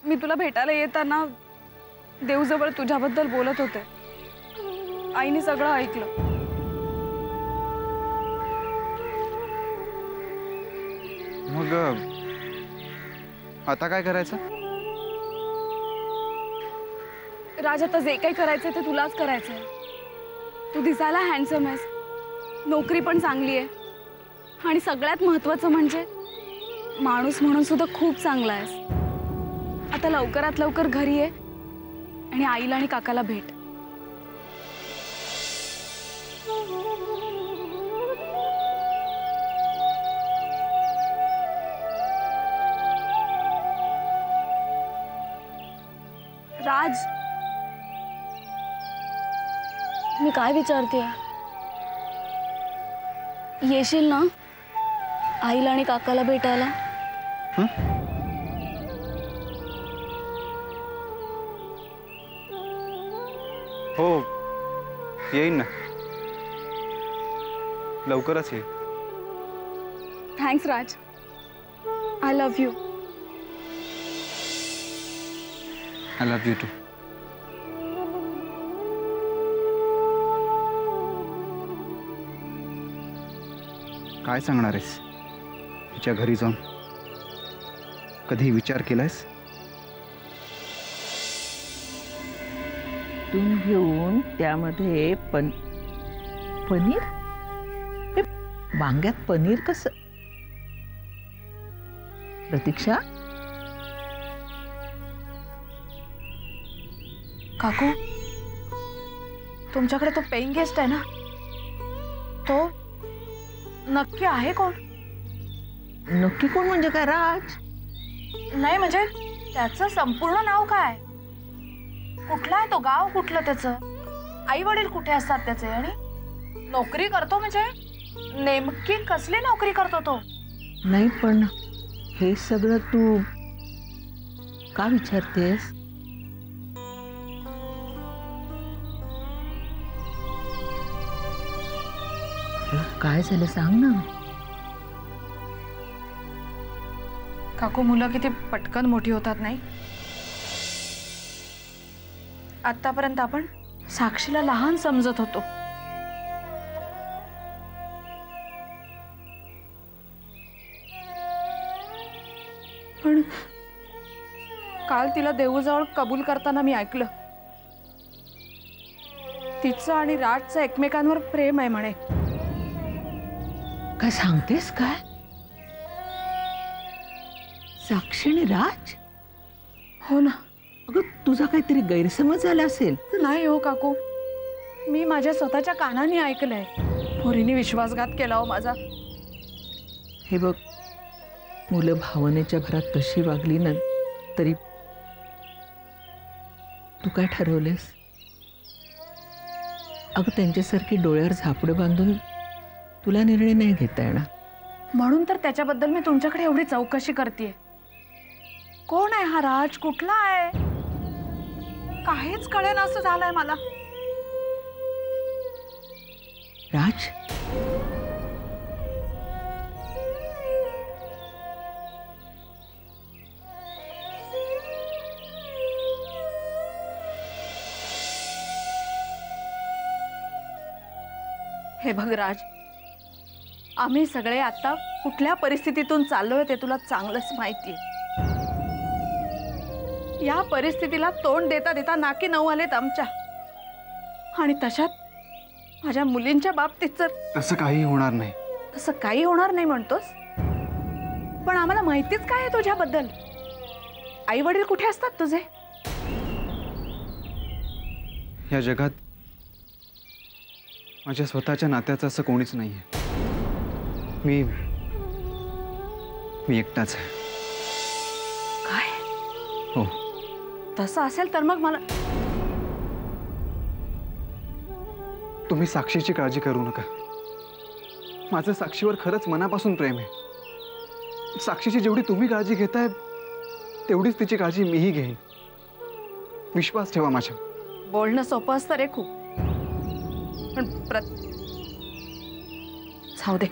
मी तुला भेटायला येताना देवजवळ तुझ्याबद्दल बोलत होते। आईने सगळं ऐकलं। मग आता काय करायचं? राज, आता जे काही करायचंय ते तुलाच करायचंय। तू दिसायला हँडसम आहेस, नोकरी पण चांगली आहे, आणि सगळ्यात महत्त्वाचं म्हणजे माणूस म्हणून सुद्धा खूप चांगला आहेस। आता लवकरात लवकर घरी ये आणि आईला आणि काकाला भेट। राज, मी काय विचारते, येशील ना आईला आणि काकाला भेटायला? हो, येईन ना, लवकरच येईन। Thanks Raj, I love you. I love you too. काय सांगणार आहेस तिच्या घरी जाऊन? कधी विचार केलायस? तून घेऊन त्यामध्ये पनीर? हे वांग्यात पनीर कसं? प्रतीक्षा, काकू, तुमच्याकडे तो पेइंग गेस्ट आहे ना, तो नक्की आहे कोण? नक्की कोण म्हणजे काय? राज? नाही म्हणजे त्याचं संपूर्ण नाव काय? कुठला आहे तो गाव? कुठलं त्याचं? आई वडील कुठे असतात त्याचे? आणि नोकरी करतो म्हणजे नेमकी कसली नोकरी करतो तो? नाही, पण हे सगळं तू का विचारतेस? काय झालं सांग ना। काकू, मुलं किती पटकन मोठी होतात नाही? आतापर्यंत आपण साक्षीला लहान समजत होतो, पण काल तिला देऊजवळ कबूल करताना मी ऐकलं, तिचं आणि राजचं एकमेकांवर प्रेम आहे म्हणे। काय सांगतेस? काय? साक्षी आणि राज? हो ना। अगं, तुझा काहीतरी गैरसमज झाला असेल। नाही हो काकू, मी माझ्या स्वतःच्या कानाने ऐकलंय। पोरीने विश्वासघात केला हो माझा। हे बघ, मुलं भावनेच्या भरात तशी वागली ना तरी तू काय ठरवलेस? अगं, त्यांच्यासारखी डोळ्यावर झापडं बांधून तुला निर्णय नाही घेता येणार। म्हणून तर त्याच्याबद्दल मी तुमच्याकडे एवढी चौकशी करतेय। कोण आहे हा राज? कुठला आहे? काहीच कळेना असं झालंय मला। राज? हे बघ राज, आम्ही सगळे आता कुठल्या परिस्थितीतून चाललोय ते तुला चांगलंच माहितीये। या परिस्थितीला तोंड देता देता नाकी नऊ आलेत आमच्या, आणि तशात माझ्या मुलींच्या बाबतीत जर तसं काही होणार नाही। तसं काही होणार नाही म्हणतोस? पण आम्हाला माहितीच काय आहे तुझ्याबद्दल? आई वडील कुठे असतात तुझे? या जगात माझ्या स्वतःच्या नात्याचं असं कोणीच नाहीये। मी एकटाच आहे। काय? हो। तसं असेल तर मग मला तुम्ही साक्षीची काळजी करू नका। माझं साक्षीवर खरंच मनापासून प्रेम आहे। साक्षीची जेवढी तुम्ही काळजी घेताय तेवढीच तिची काळजी मीही घेईन। विश्वास ठेवा माझ्या। बोलणं सोपं असतं रे खूप, पण जाऊ दे,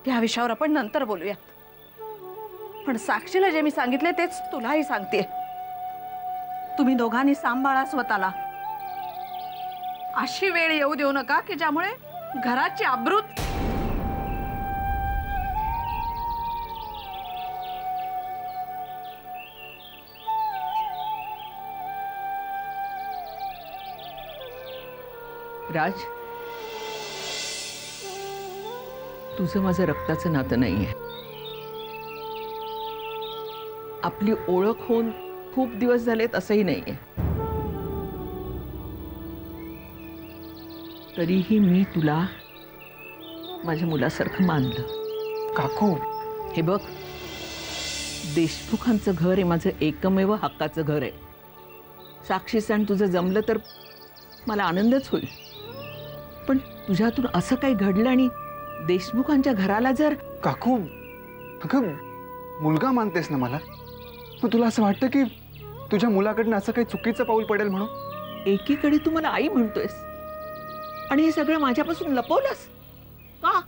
या विषयावर आपण नंतर बोलूयात। पण साक्षीला जे मी सांगितले तेच तुलाही सांगते. तुम्ही दोघांनी सांभाळा स्वतःला. अशी वेळ येऊ देऊ नका की ज्यामुळे घराची आबरू. राज, तुझं माझं रक्ताचं नातं नाहीये. आपली ओळख होऊन खूप दिवस झालेत असंही नाहीये. तरीही मी तुला माझ्या मुलासारखं मानलं. काकू, हे बघ, देशमुखांचं घर हे माझं एकमेव हक्काचं घर आहे. साक्षी सण तुझं जमलं तर मला आनंदच होईल. पण तुझ्यातून असं काही घडलं आणि देशमुखांच्या घराला जर. काकू, अगं मुलगा मानतेस ना मला, मग तुला असं वाटतं की तुझ्या मुलाकडनं असं काही चुकीचं पाऊल पडेल म्हणून? एकीकडे तू मला आई म्हणतोयस आणि हे सगळं माझ्यापासून लपवलंस का?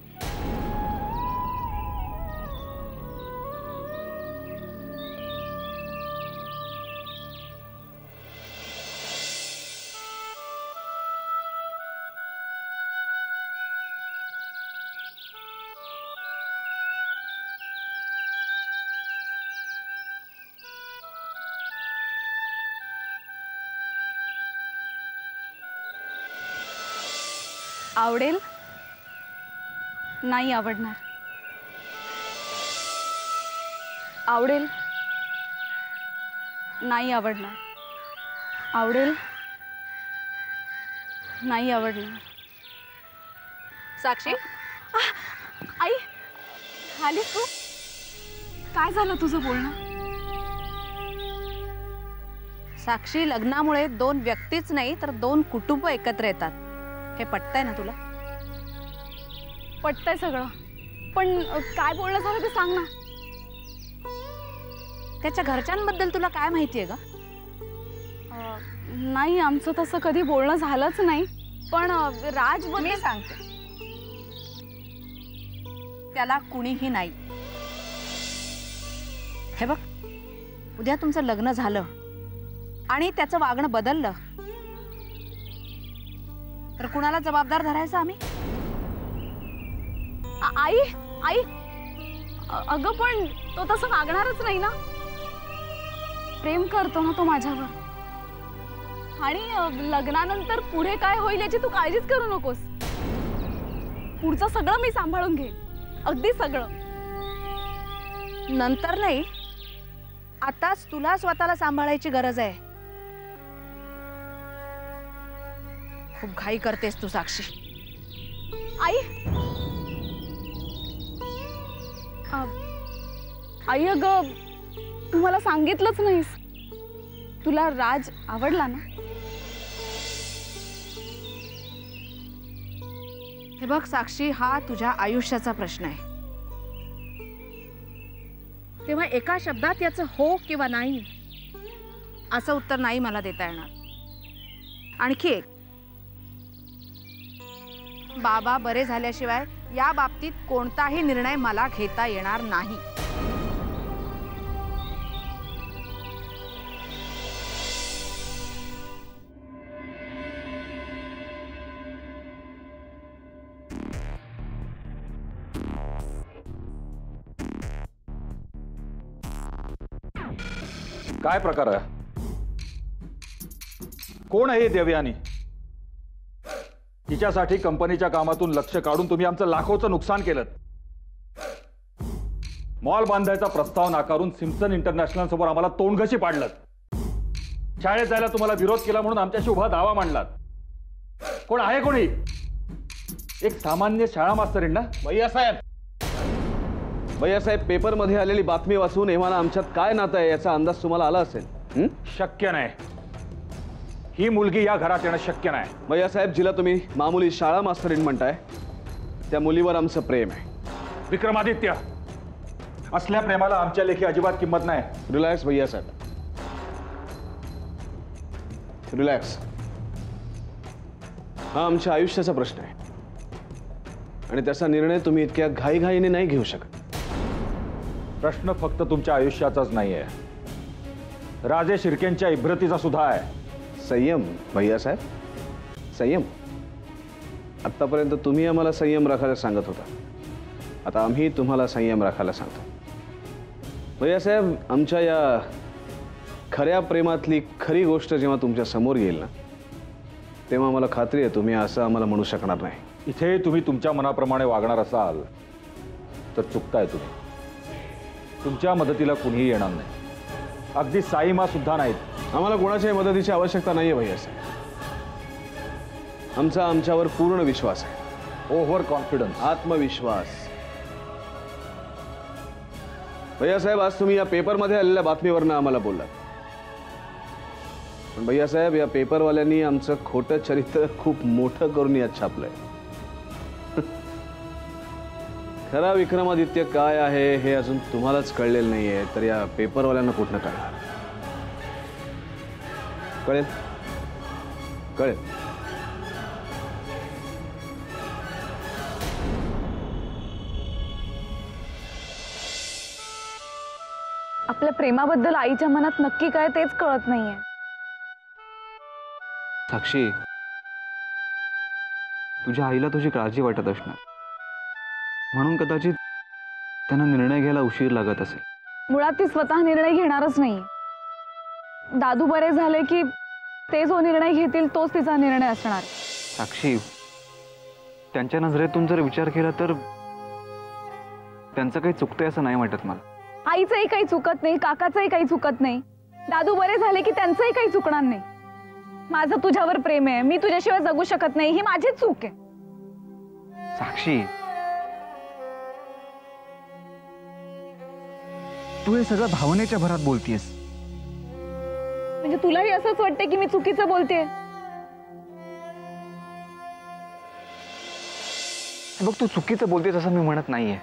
आवडेल? नाही आवडणार. आवडेल? नाही आवडणार. आवडेल? नाही आवडणार. साक्षी, आई, आलीस तू? काय झालं तुझं बोलणं? साक्षी, लग्नामुळे दोन व्यक्तीच नाही तर दोन कुटुंब एकत्र येतात. हे पटतंय ना तुला? पटतंय सगळं, पण काय बोलणं झालं ते सांग ना. त्याच्या घरच्यांबद्दल तुला काय माहितीये ग? नाही, आमचं तसं कधी बोलणं झालंच नाही. पण राज मी सांगते, त्याला कुणीही नाही. हे बघ, उद्या तुमचं लग्न झालं आणि त्याचं वागणं बदललं तर कुणाला जबाबदार धरायचं आम्ही? आई, आई, अगं पण तो तसं वागणारच नाही ना. प्रेम करतो ना तो माझ्यावर. आणि लग्नानंतर पुढे काय होईल याची तू काळजीच करू नकोस. पुढचं सगळं मी सांभाळून घेईन, अगदी सगळं. नंतर नाही, आताच तुला स्वतःला सांभाळायची गरज आहे. खूप घाई करतेस तू साक्षी. आई, आई अगं तू मला सांगितलंच नाहीस. तुला राज आवडला ना? हे बघ साक्षी, हा तुझ्या आयुष्याचा प्रश्न आहे. तेव्हा एका शब्दात याचं हो किंवा नाही असं उत्तर नाही मला देता येणार. आणखी एक, बाबा बरे झाल्याशिवाय या बाबतीत कोणताही निर्णय मला घेता येणार नाही. काय प्रकार आहे? कोण आहे देवयानी? तिच्यासाठी कंपनीच्या कामातून लक्ष काढून तुम्ही आमचं लाखोचं नुकसान केलं. मॉल बांधायचा प्रस्ताव नाकारून सिम्पसन इंटरनॅशनल समोर आम्हाला तोंडघशी पाडलं. शाळेत जायला तुम्हाला विरोध केला म्हणून आमच्याशी उभा दावा मांडलात. कोण आहे कोणी? एक सामान्य शाळा मास्तरीण ना? भैयासाहेब, पेपरमध्ये आलेली बातमी वाचून एव्हाना आमच्यात काय नातं आहे याचा अंदाज तुम्हाला आला असेल. शक्य नाही. ही मुलगी या घरात येणं शक्य नाही. भैयासाहेब, जिला तुम्ही मामूली शाळा मास्तरीण म्हणताय त्या मुलीवर आमचं प्रेम आहे. विक्रमादित्य, असल्या प्रेमाला आमच्या लेखी अजिबात किंमत नाही. Relax Bhaiyasaheb, relax. हा आमच्या आयुष्याचा प्रश्न आहे आणि त्याचा निर्णय तुम्ही इतक्या घाईघाईने नाही घेऊ शकत. प्रश्न फक्त तुमच्या आयुष्याचाच नाहीये, राजे शिर्केंच्या इब्रतीचा सुद्धा आहे. संयम भैयासाहेब, संयम. आत्तापर्यंत तुम्ही आम्हाला संयम राखायला सांगत होता, आता आम्ही तुम्हाला संयम राखायला सांगतो. भैयासाहेब, आमच्या या खऱ्या प्रेमातली खरी गोष्ट जेव्हा तुमच्या समोर येईल ना, तेव्हा मला खात्री आहे तुम्ही असं आम्हाला म्हणू शकणार नाही. इथे तुम्ही तुमच्या मनाप्रमाणे वागणार असाल तर चुकताय तुम्ही. तुमच्या मदतीला कुणीही येणार नाही, अगदी साईमा सुद्धा नाहीत. आम्हाला कोणाच्याही मदतीची आवश्यकता नाही आहे भैयासाहेब. आमचा आमच्यावर पूर्ण विश्वास आहे. ओव्हर कॉन्फिडन्स, आत्मविश्वास. भैयासाहेब, आज तुम्ही या पेपरमध्ये आलेल्या बातमीवरनं आम्हाला बोललात, पण भैयासाहेब, या पेपरवाल्यांनी आमचं खोटं चरित्र खूप मोठं करून यात छापलंय. खरा विक्रमादित्य काय आहे हे अजून तुम्हालाच कळलेलं नाहीये, तर या पेपरवाल्यांना कुठनं कळणार? कळेल, कळेल. आपल्या प्रेमाबद्दल आईच्या मनात नक्की काय तेच कळत नाहीये. साक्षी, तुझ्या आईला तुझी काळजी वाटत असणार, म्हणून कदाचित त्यांना निर्णय घ्यायला उशीर लागत असेल. मुळात ती स्वतः निर्णय घेणारच नाही. दादू बरे झाले की ते जो निर्णय घेतील तोच तिचा निर्णय असणार. साक्षी, त्यांच्या नजरेतून जर विचार केला तर त्यांचं काही चुकतंय असं नाही वाटत मला. आईचंही काही चुकत नाही, काकाचंही काही चुकत नाही. दादू बरे झाले की त्यांचंही काही चुकणार नाही. माझं तुझ्यावर प्रेम आहे, मी तुझ्याशिवाय जगू शकत नाही, ही माझीच चूक आहे. साक्षी, तू हे सगळं भावनेच्या भरात बोलतीयस. म्हणजे तुलाही असंच वाटतंय की मी चुकीचं बोलतेय? बघ, तू चुकीचं बोलतेस असं मी म्हणत नाहीये.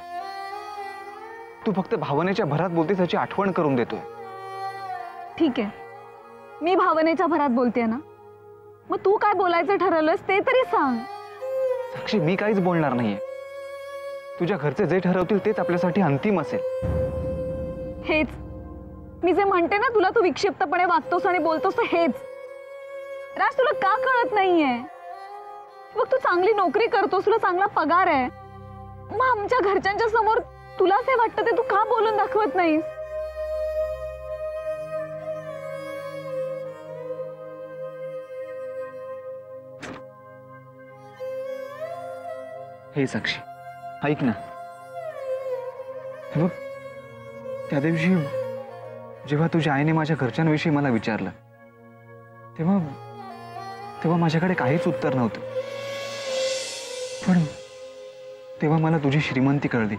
तू फक्त भावनेच्या भरात बोलतेस याची आठवण करून देतोय. ठीक आहे, मी भावनेच्या भरात बोलतेय ना, मग तू काय बोलायचं ठरवलंस ते तरी सांग. साक्षी, मी काहीच बोलणार नाहीये. तुझ्या घरचे जे ठरवतील तेच आपल्यासाठी अंतिम असेल. हेच मी जे म्हणते ना तुला, तू विक्षिप्तपणे वागतोस आणि बोलतोस हेच. राज, तुला का कळत नाहीये? बघ, तू चांगली नोकरी करतोस, तुला चांगला पगार आहे, मग आमच्या घरच्यांच्या समोर तुला जे वाटतं ते तू का बोलून दाखवत नाहीस? हे साक्षी, ऐक ना. हे बघ, त्या दिवशी जेव्हा तुझ्या आईने माझ्या घरच्यांविषयी मला विचारलं तेव्हा तेव्हा माझ्याकडे काहीच उत्तर नव्हतं. पण तेव्हा मला तुझी श्रीमंती कळली.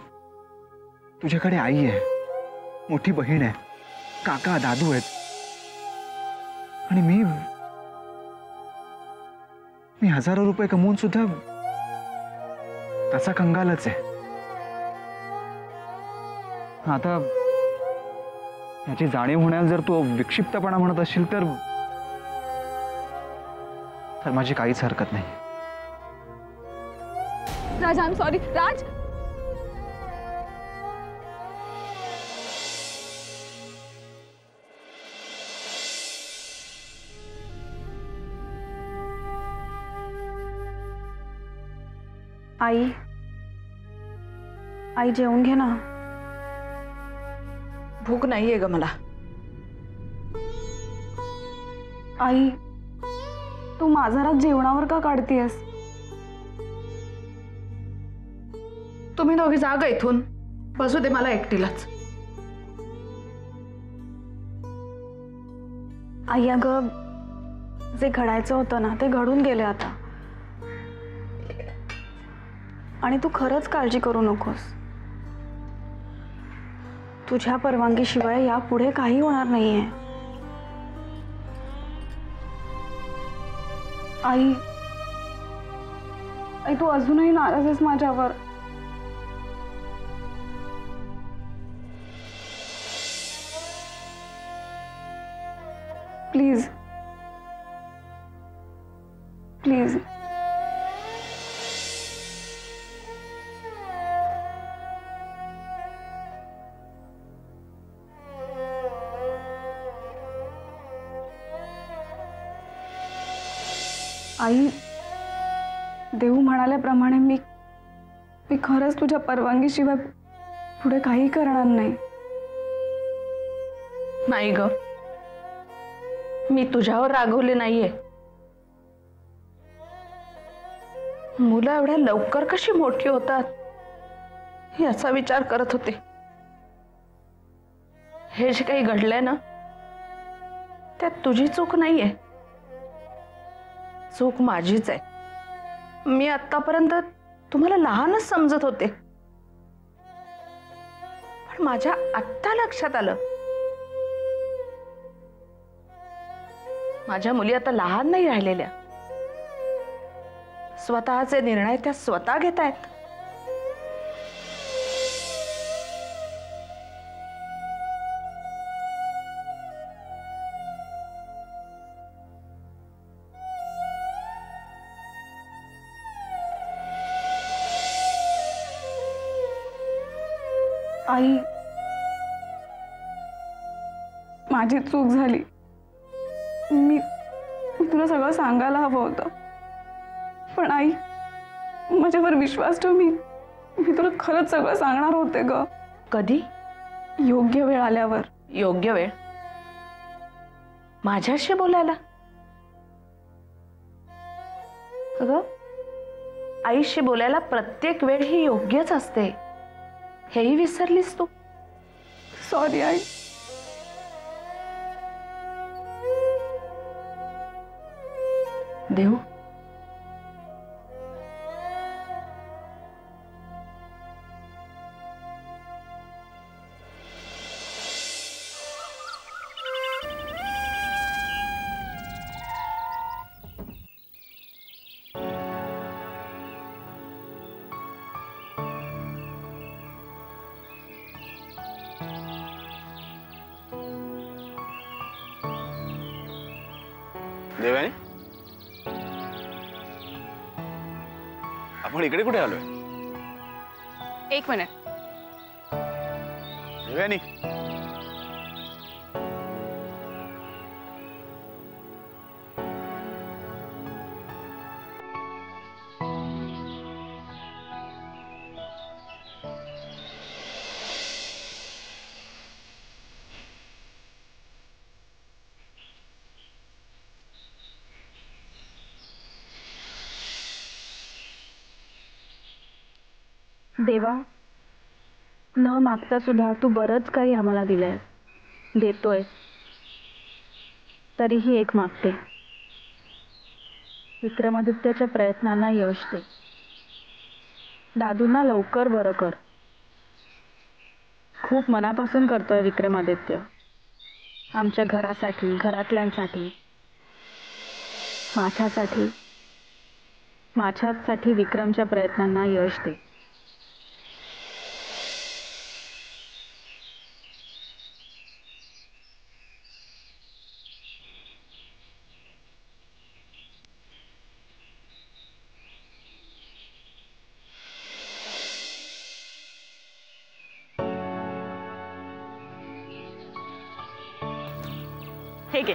तुझ्याकडे आई आहे, मोठी बहीण आहे, काका दादू आहेत, आणि मी हजारो रुपये कमवून सुद्धा तसा कंगालच आहे. आता याची जाणीव होण्याला जर तू विक्षिप्तपणा म्हणत असशील तर माझी काहीच हरकत नाही. राज, आय एम सॉरी. राज, आई, आई जेवून घे ना. भूक नाहीये ग मला. आई, तू माझा राग जेवणावर का काढतेस? तुम्ही दोघी जा ग इथून, बसू दे मला एकटीलाच. आई, अगं जे घडायचं होतं ना ते घडून गेले आता, आणि तू खरंच काळजी करू नकोस. तुझ्या परवानगीशिवाय यापुढे काही होणार नाहीये. आई, आई तू अजूनही नाराज आहेस माझ्यावर. Please please. आई, देऊ म्हणाल्याप्रमाणे मी खरंच तुझ्या परवानगीशिवाय पुढे काही करणार नाही. नाही ग, मी तुझ्यावर रागवले नाहीये. मुलं एवढ्या लवकर कशी मोठी होतात याचा विचार करत होते. हे जे काही घडलंय ना, त्यात तुझी चूक नाहीये, चूक माझीच आहे. मी आतापर्यंत तुम्हाला लहानच समजत होते, पण माझ्या आत्ता लक्षात आलं माझ्या मुली आता लहान नाही राहिलेल्या. स्वतःचे निर्णय त्या स्वतः घेत आहेत. आई, माझी चूक झाली. मी तुला सगळं सांगायला हवं होतं, पण आई माझ्यावर विश्वास ठेव. मी तुला खरंच सगळं सांगणार होते ग. कधी? योग्य वेळ आल्यावर. योग्य वेळ? माझ्याशी बोलायला? अगं, आईशी बोलायला प्रत्येक वेळ ही योग्यच असते, हेही विसरलीस तू? Sorry I. देऊ, देवानी, आपण इकडे कुठे आलोय? एक मिनिट. देवानी, देवा, न मागता सुद्धा तू बरंच काही आम्हाला दिलंय, देतोय. तरीही एक मागते, विक्रमादित्यच्या प्रयत्नांना यश दे. दादूंना लवकर बरं कर. खूप मनापासून करतोय विक्रमादित्य, आमच्या घरासाठी, घरातल्यांसाठी, माझ्यासाठी विक्रमच्या प्रयत्नांना यश दे. हे घे.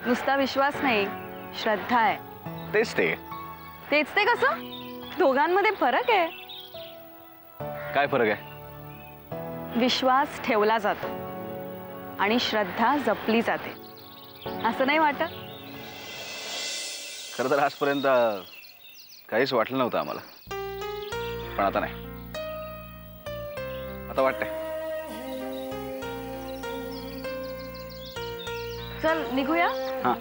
नुसता विश्वास नाही, श्रद्धा आहे. तेच ते. तेच ते कसं? दोघांमध्ये फरक आहे. काय फरक आहे? विश्वास ठेवला जातो आणि श्रद्धा जपली जाते, असं नाही वाटत? खरं तर आजपर्यंत काहीच वाटलं नव्हतं आम्हाला, पण आता नाही. आता वाटतंय. चल निघूया. हां.